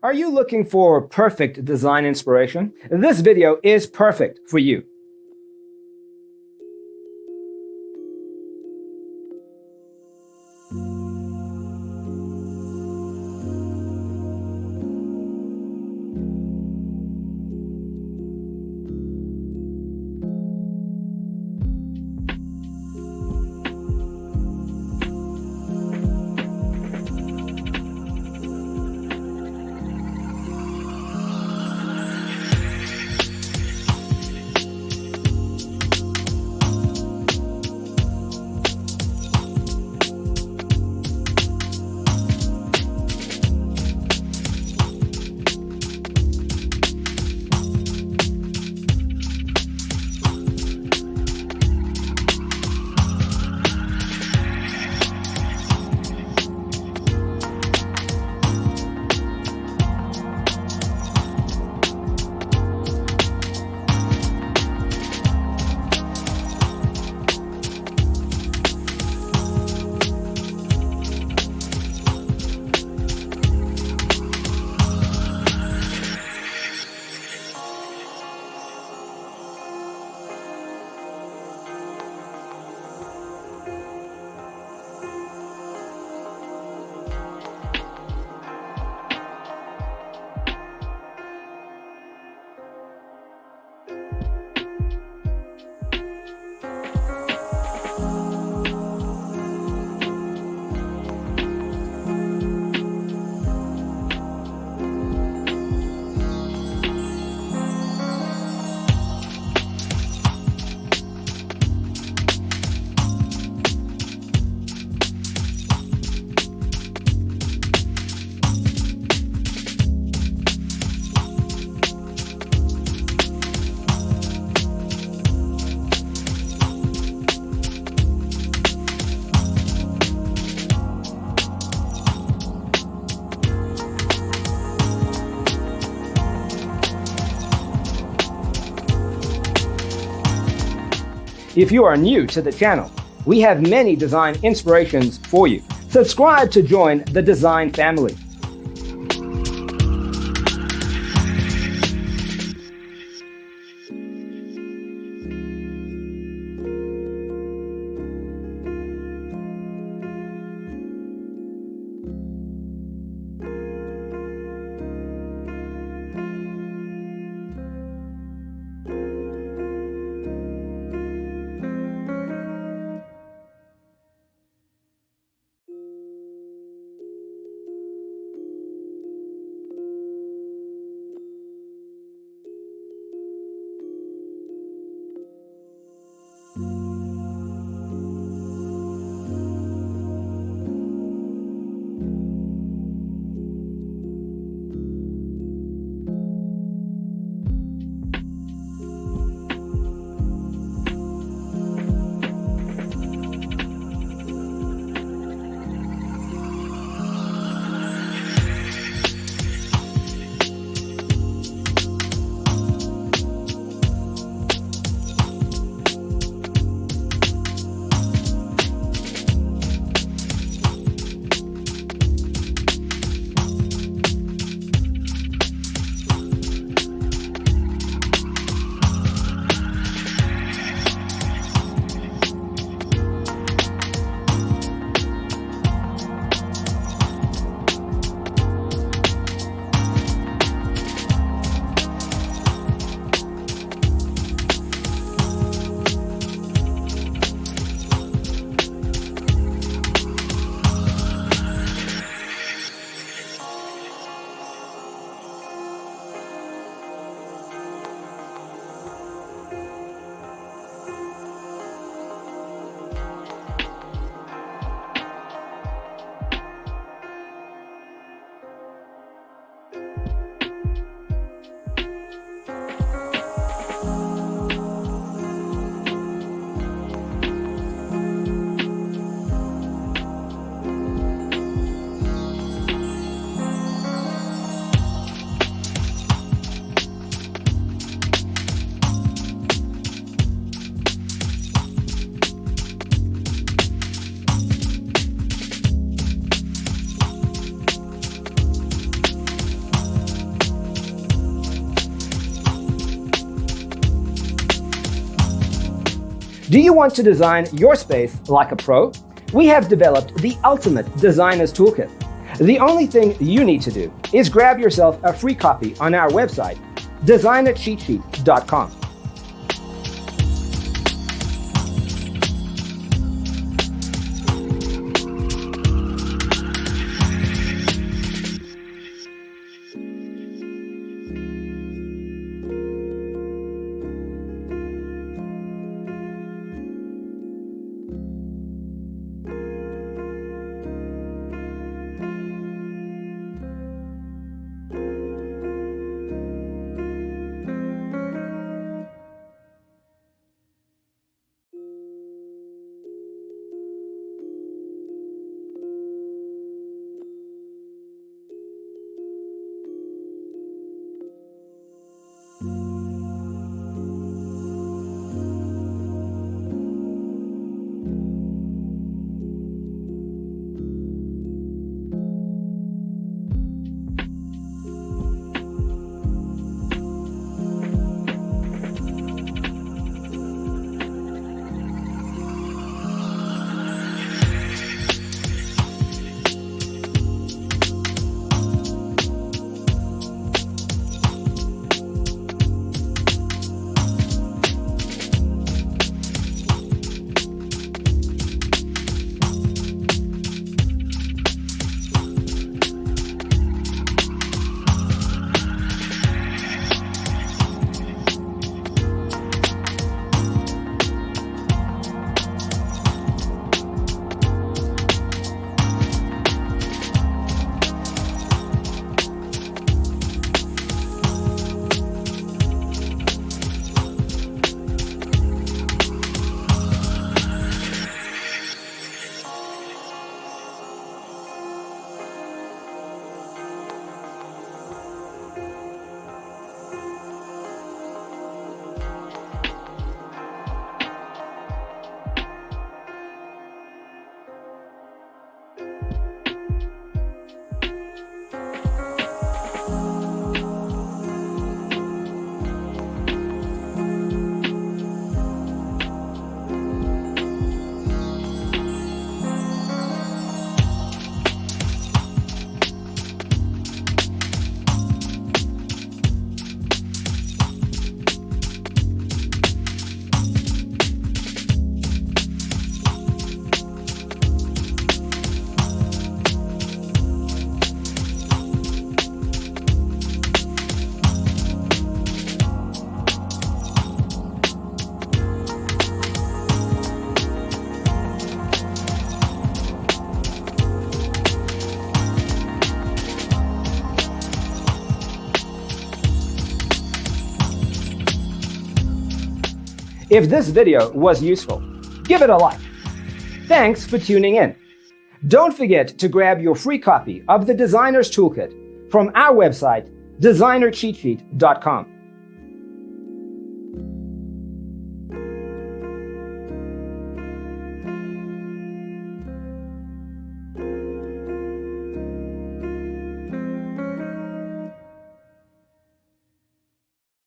Are you looking for perfect design inspiration? This video is perfect for you. If you are new to the channel, we have many design inspirations for you. Subscribe to join the design family. Do you want to design your space like a pro? We have developed the ultimate designer's toolkit. The only thing you need to do is grab yourself a free copy on our website, designercheatsheet.com. If this video was useful, give it a like. Thanks for tuning in. Don't forget to grab your free copy of the Designer's Toolkit from our website, designercheatsheet.com.